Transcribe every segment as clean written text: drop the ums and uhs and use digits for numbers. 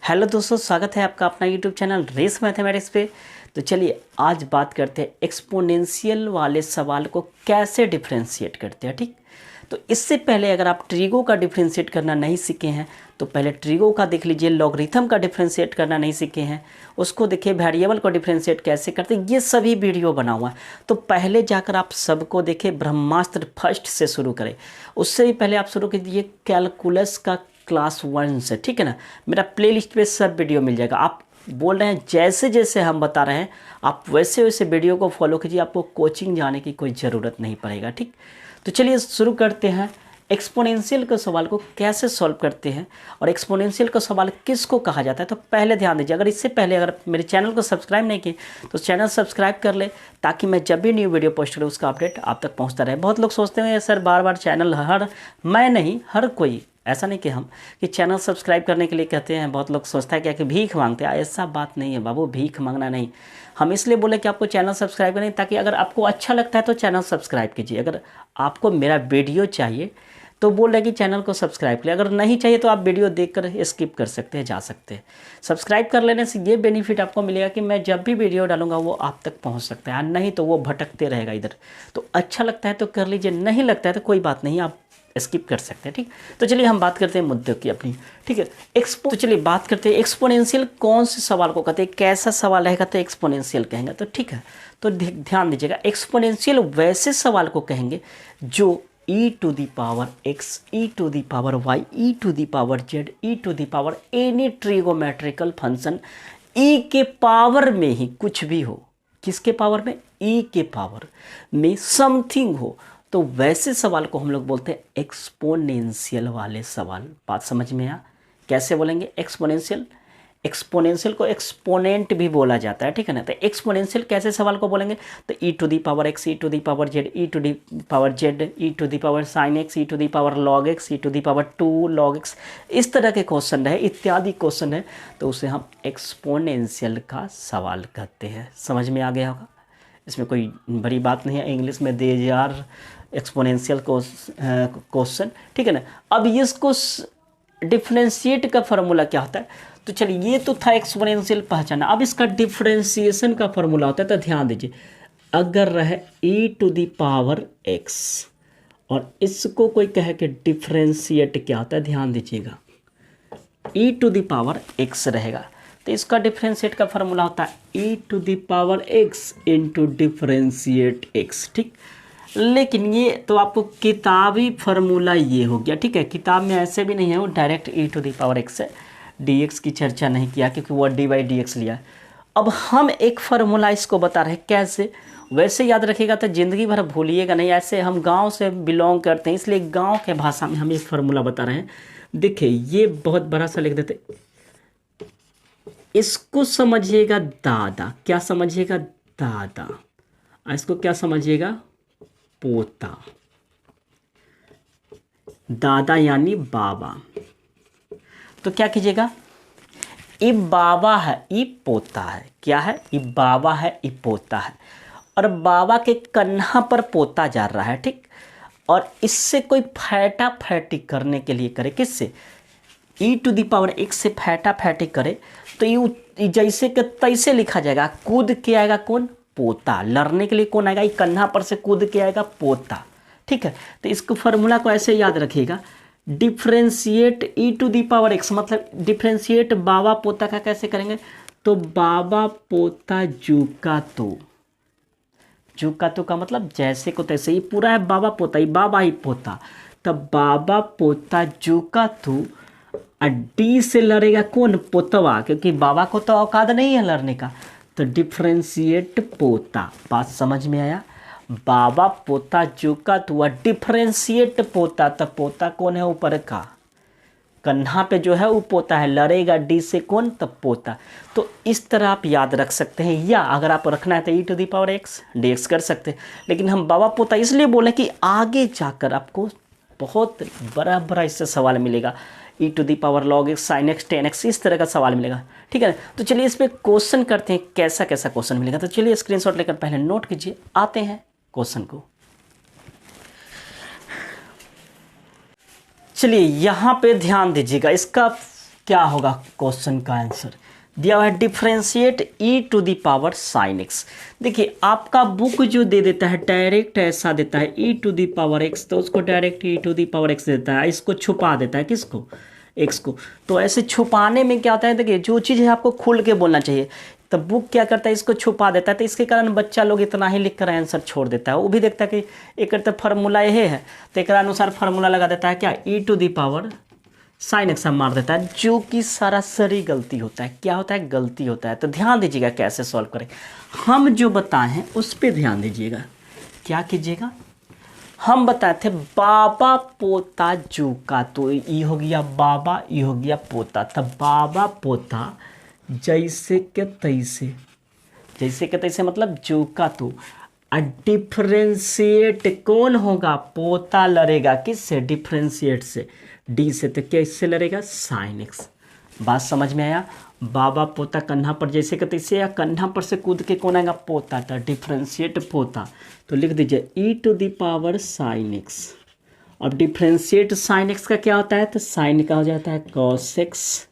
Hello दोस्तों, स्वागत है आपका अपना यूट्यूब चैनल रेस मैथमेटिक्स पे। तो चलिए आज बात करते हैं एक्सपोनेंशियल वाले सवाल को कैसे डिफरेंशिएट करते हैं। ठीक, तो इससे पहले अगर आप ट्रिगो का डिफरेंशिएट करना नहीं सीखे हैं तो पहले ट्रिगो का देख लीजिए। लॉगरिथम का डिफरेंशिएट करना नहीं सीखे हैं उसको देखिए। वेरिएबल को डिफरेंशिएट कैसे करते हैं ये सभी वीडियो बना हुआ है। तो पहले जाकर आप सबको देखिए, ब्रह्मास्त्र फर्स्ट से शुरू करें। उससे भी पहले आप शुरू कीजिए कैलकुलस का क्लास 1 से, ठीक है ना। मेरा प्लेलिस्ट पे सब वीडियो मिल जाएगा। आप बोल रहे हैं जैसे जैसे हम बता रहे हैं आप वैसे वैसे वीडियो को फॉलो कीजिए, आपको कोचिंग जाने की कोई ज़रूरत नहीं पड़ेगा। ठीक, तो चलिए शुरू करते हैं। एक्सपोनेंशियल के सवाल को कैसे सॉल्व करते हैं और एक्सपोनेंशियल का सवाल किसको कहा जाता है, तो पहले ध्यान दीजिए। अगर इससे पहले अगर मेरे चैनल को सब्सक्राइब नहीं किए तो चैनल सब्सक्राइब कर ले, ताकि मैं जब भी न्यू वीडियो पोस्ट करूँ उसका अपडेट आप तक पहुंचता रहे। बहुत लोग सोचते हैं सर बार बार चैनल मैं नहीं, हर कोई, ऐसा नहीं कि हम कि चैनल सब्सक्राइब करने के लिए कहते हैं। बहुत लोग सोचता है क्या कि भीख मांगते हैं। ऐसा बात नहीं है बाबू, भीख मांगना नहीं। हम इसलिए बोले कि आपको चैनल सब्सक्राइब करें ताकि अगर आपको अच्छा लगता है तो चैनल सब्सक्राइब कीजिए। अगर आपको मेरा वीडियो चाहिए तो बोल रहे कि चैनल को सब्सक्राइब करिए, अगर नहीं चाहिए तो आप वीडियो देखकर स्किप कर सकते हैं, जा सकते हैं। सब्सक्राइब कर लेने से ये बेनिफिट आपको मिलेगा कि मैं जब भी वीडियो डालूंगा वो आप तक पहुंच सकता है, नहीं तो वो भटकते रहेगा इधर। तो अच्छा लगता है तो कर लीजिए, नहीं लगता है तो कोई बात नहीं, आप स्किप कर सकते हैं। ठीक, तो चलिए हम बात करते हैं मुद्दे की अपनी। ठीक है, तो चलिए बात करते हैं एक्सपोनेंशियल कौन से सवाल को कहते हैं, कैसा सवाल रहेगा तो एक्सपोनेंशियल कहेंगे। तो ठीक है, तो ध्यान दीजिएगा। एक्सपोनेंशियल वैसे सवाल को कहेंगे जो e to the power x, e to the power y, e to the power z, e to the power any trigonometrical function e के पावर में ही कुछ भी हो। किसके पावर में? e के पावर में समथिंग हो। तो वैसे सवाल को हम लोग बोलते हैं एक्सपोनेंशियल वाले सवाल। बात समझ में आया? कैसे बोलेंगे एक्सपोनेंशियल? एक्सपोनेंशियल को एक्सपोनेंट भी बोला जाता है, ठीक है ना। तो एक्सपोनेंशियल कैसे सवाल को बोलेंगे तो E to the power X, E to the power Z, E to the power Z, E to the power sine X, E to the power log X, E to the power 2 log X. इस तरह के question है, इत्यादि question है, तो उसे हम exponential का सवाल कहते हैं। समझ में आ गया होगा, इसमें कोई बड़ी बात नहीं है। इंग्लिश में दे जार एक्सपोनेंशियल क्वेश्चन, ठीक है ना। अब इसको डिफरेंशिएट का फॉर्मूला क्या होता है, तो चलिए ये तो था एक्सपोनेंशियल पहचाना। अब इसका डिफरेंशिएशन का फॉर्मूला होता है, तो ध्यान दीजिए। अगर रहे e to the power x और इसको कोई कहे कि डिफरेंशिएट क्या होता है, ध्यान दीजिएगा। e to the power x रहेगा तो इसका डिफरेंशिएट का फॉर्मूला होता है e to the power x into differentiate x। ठीक, लेकिन ये तो आपको किताबी फार्मूला ये हो गया, ठीक है। किताब में ऐसे भी नहीं है, वो direct e to the power x है। dx की चर्चा नहीं किया क्योंकि वो dy dx लिया है। अब हम एक फार्मूला इसको बता रहे हैं कैसे, वैसे याद रखिएगा तो ज़िंदगी भर भूलिएगा नहीं। ऐसे हम गांव से बिलोंग करते हैं इसलिए गांव के भाषा में हम एक फार्मूला बता रहे हैं। देखिए ये बहुत बड़ा सा लिख देते, इसको समझिएगा दादा। क्या समझिएगा? दादा। इसको क्या समझिएगा? पोता। दादा यानी बाबा। तो क्या कीजिएगा, ई बाबा है, ई पोता है। क्या है? ई बाबा है, ई पोता है। और बाबा के कन्हा पर पोता जा रहा है, ठीक। और इससे कोई फैटा फैटी करने के लिए करे, किससे? ई टू दी पावर x से फैटा फैटी करे तो ये जैसे कि तैसे लिखा जाएगा। कूद के आएगा कौन? पोता। लड़ने के लिए कौन आएगा? ये कन्हा पर से कूद के आएगा पोता, ठीक है। तो इसको फार्मूला को ऐसे याद रखिएगा, differentiate e to the power x, मतलब डिफ्रेंशिएट बाबा पोता का कैसे करेंगे, तो बाबा पोता जूका तो। जूका तो का मतलब जैसे को तैसे, ही पूरा है बाबा पोता, ही बाबा ही पोता। तब बाबा पोता जूका तो डी से लड़ेगा कौन? पोतवा, क्योंकि बाबा को तो औकात नहीं है लड़ने का। तो डिफ्रेंशिएट पोता। बात समझ में आया? बाबा पोता जूका तो डिफ्रेंशिएट पोता। तो पोता कौन है? ऊपर का कन्हा पे जो है वो पोता है, लड़ेगा डी से कौन? तब पोता। तो इस तरह आप याद रख सकते हैं, या अगर आप रखना है तो E to the power x dx कर सकते हैं। लेकिन हम बाबा पोता इसलिए बोले कि आगे जाकर आपको बहुत बड़ा बड़ा इससे सवाल मिलेगा। E to the power log X, sine X, tan X, इस तरह का सवाल मिलेगा, ठीक है। तो चलिए इस पर क्वेश्चन करते हैं, कैसा कैसा क्वेश्चन मिलेगा। तो चलिए स्क्रीनशॉट लेकर पहले नोट कीजिए, आते हैं क्वेश्चन को। चलिए यहाँ पे ध्यान दीजिएगा, इसका क्या होगा क्वेश्चन का आंसर? दिया हुआ है differentiate e to the power sine x. देखिए आपका बुक जो दे देता है डायरेक्ट ऐसा देता है ई टू द पावर एक्स, तो उसको direct e to the power x देता है, इसको छुपा देता है, किसको? एक्स को। तो ऐसे छुपाने में क्या होता है, देखिए जो चीज़ है आपको खुल के बोलना चाहिए, तो बुक क्या करता है, इसको छुपा देता है। तो इसके कारण बच्चा लोग इतना ही लिख कर आंसर छोड़ देता है। वो भी देखता है कि एक तो फार्मूला ये है, तो एक अनुसार फार्मूला लगा देता है क्या, E to the power sine X मार देता है, जो कि सरासरी गलती होता है। क्या होता है? गलती होता है। तो ध्यान दीजिएगा कैसे सॉल्व करें। हम जो बताए हैं उस पर ध्यान दीजिएगा। क्या कीजिएगा, हम बताए थे बाबा पोता जू का, तो ये हो गया बाबा, ये हो गया पोता। तब बाबा पोता जैसे के तैसे, जैसे के तैसे मतलब जू का तो डिफ्रेंशिएट कौन होगा? पोता लड़ेगा किससे? डिफ्रेंशिएट से, डी से। तो क्या इससे लड़ेगा? Sine x. बात समझ में आया? बाबा पोता कन्हा पर जैसे के तैसे, या कन्हा पर से कूद के कौन आएगा? पोता। तो डिफ्रेंशिएट पोता, तो लिख दीजिए E to the power sine X. अब डिफ्रेंशिएट साइन एक्स का क्या होता है? तो साइन का हो जाता है कॉस एक्स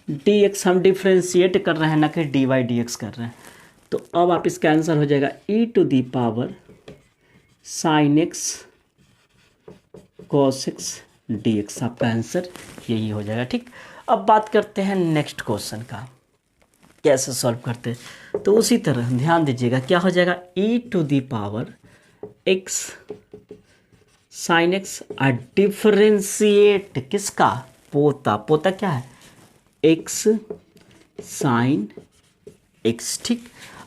डी एक्स। हम डिफ्रेंशिएट कर रहे हैं ना कि डी वाई डी एक्स कर रहे हैं। तो अब आप इसका आंसर हो जाएगा E to the power sine X cos X D X. आपका आंसर यही हो जाएगा। ठीक, अब बात करते हैं नेक्स्ट क्वेश्चन का, कैसे सॉल्व करते हैं। तो उसी तरह ध्यान दीजिएगा, क्या हो जाएगा, E to the power X sine X differentiate किसका? पोता। पोता क्या है? X sine X. ठीक,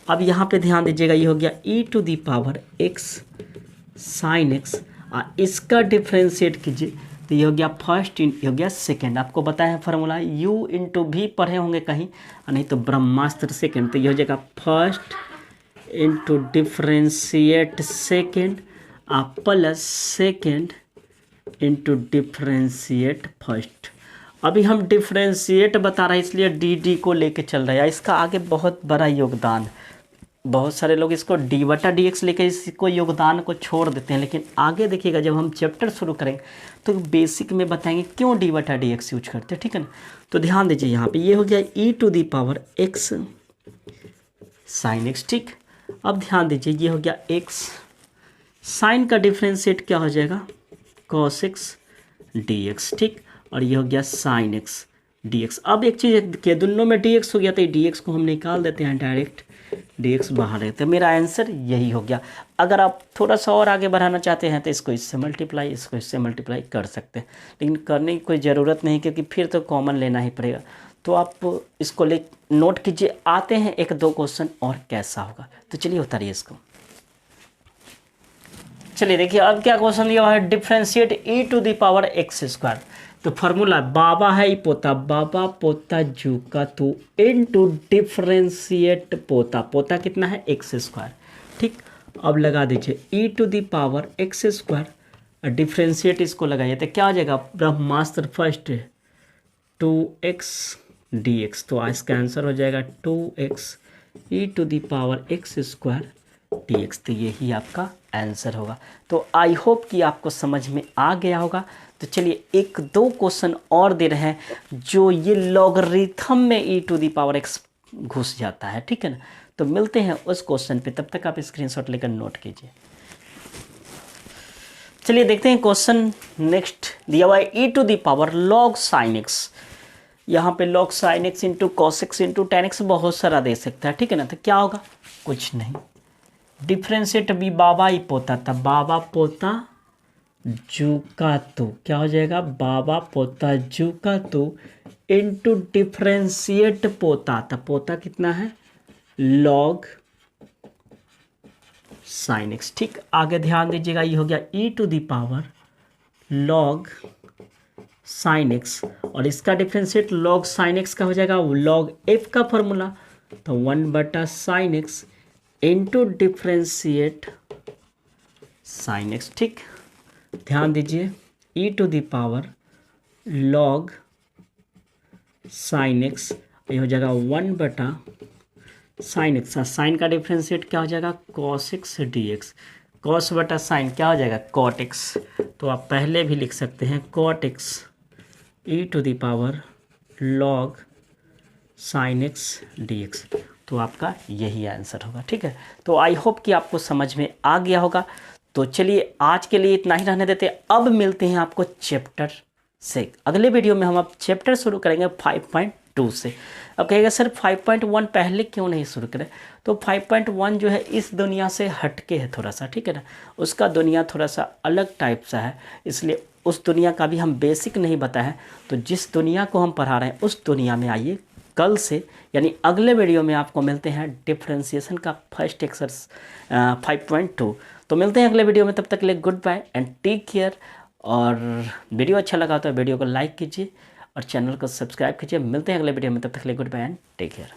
अब यहाँ पे ध्यान दीजिएगा, ये हो गया E to the power X sine X, इसका डिफ्रेंशिएट कीजिए, तो ये हो गया फर्स्ट, ये हो गया सेकेंड। आपको बताया है फार्मूला, u इंटू भी पढ़े होंगे कहीं, नहीं तो ब्रह्मास्त्र सेकेंड। तो ये हो जाएगा first into differentiate second plus second into differentiate first. अभी हम डिफ्रेंशिएट बता रहे हैं इसलिए डी डी को लेके चल रहे हैं। इसका आगे बहुत बड़ा योगदान है। बहुत सारे लोग इसको डी बटा डी एक्स लेकर इसको योगदान को छोड़ देते हैं, लेकिन आगे देखिएगा जब हम चैप्टर शुरू करेंगे तो बेसिक में बताएंगे क्यों डी बटा डी एक्स यूज करते हैं। ठीक है ना, तो ध्यान दीजिए यहाँ पे ये हो गया E to the power X sine X. ठीक, अब ध्यान दीजिए ये हो गया एक्स, साइन का डिफ्रेंशिएट क्या हो जाएगा, कॉस एक्स डी एक्स। ठीक, और ये हो गया साइन एक्स डी एक्स। अब एक चीज़ के दोनों में डी एक्स हो गया, तो डी एक्स को हम निकाल देते हैं, डायरेक्ट डी एक्स बाहर है। तो मेरा आंसर यही हो गया। अगर आप थोड़ा सा और आगे बढ़ाना चाहते हैं तो इसको इससे मल्टीप्लाई, इसको इससे मल्टीप्लाई कर सकते हैं, लेकिन करने की कोई ज़रूरत नहीं, क्योंकि फिर तो कॉमन लेना ही पड़ेगा। तो आप इसको ले नोट कीजिए। आते हैं एक दो क्वेश्चन और कैसा होगा, तो चलिए उतारिए इसको। चलिए देखिए अब क्या क्वेश्चन दिया है, differentiate e to the power x square. तो फार्मूला बाबा है पोता, बाबा पोता जू का तो इनटू डिफ्रेंशिएट पोता, पोता कितना है एक्स स्क्वायर। ठीक, अब लगा दीजिए E to the power x square, differentiate इसको लगाइए तो क्या हो जाएगा, ब्रह्मास्त्र फर्स्ट 2x dx। तो आज का आंसर हो जाएगा 2x e to the power x square dx। तो यही आपका आंसर होगा। तो आई होप कि आपको समझ में आ गया होगा। तो चलिए एक दो क्वेश्चन और दे रहे हैं जो ये लॉगरिथम में ई टू द पावर एक्स घुस जाता है। ठीक है ना, तो मिलते हैं उस क्वेश्चन पे, तब तक आप स्क्रीनशॉट लेकर नोट कीजिए। चलिए देखते हैं क्वेश्चन नेक्स्ट दिया हुआ है ई to the power log sine X. यहाँ पे log sine X into cos X into tan X बहुत सारा दे सकता है। ठीक है ना, तो क्या होगा, कुछ नहीं, डिफ्रेंशिएट भी बाबा ही पोता था, बाबा पोता जू का तो क्या हो जाएगा, बाबा पोता जू का तो इंटू डिफ्रेंशिएट पोता था, पोता कितना है लॉग साइन एक्स। ठीक, आगे ध्यान दीजिएगा, ये हो गया E to the power log sine X, और इसका डिफ्रेंशिएट लॉग साइन एक्स का हो जाएगा लॉग एफ का फॉर्मूला, तो 1 sine X into differentiate sine X. ठीक, ध्यान दीजिए E to the power log sine X, ये हो जाएगा 1 साइन एक्स, साइन का डिफ्रेंशिएट क्या हो जाएगा cos X D X, cos बटा साइन क्या हो जाएगा कॉट एक्स। तो आप पहले भी लिख सकते हैं cot x E to the power log sin x dx। तो आपका यही आंसर होगा। ठीक है, तो आई होप कि आपको समझ में आ गया होगा। तो चलिए आज के लिए इतना ही रहने देते हैं। अब मिलते हैं आपको चैप्टर से। अगले वीडियो में हम अब चैप्टर शुरू करेंगे 5.2 से। अब कहेगा सर 5.1 पहले क्यों नहीं शुरू करें? तो 5.1 जो है इस दुनिया से हटके है थोड़ा सा, ठीक है ना। उसका दुनिया थोड़ा सा अलग टाइप सा है, इसलिए उस दुनिया का भी हम बेसिक नहीं बताएं। तो जिस दुनिया को हम पढ़ा रहे हैं उस दुनिया में आइए कल से, यानी अगले वीडियो में आपको मिलते हैं डिफरेंशिएशन का फर्स्ट एक्सरसाइज 5.2। तो मिलते हैं अगले वीडियो में, तब तक के लिए goodbye and take care. और वीडियो अच्छा लगा तो वीडियो को लाइक कीजिए और चैनल को सब्सक्राइब कीजिए। मिलते हैं अगले वीडियो में, तब तक के लिए goodbye and take care.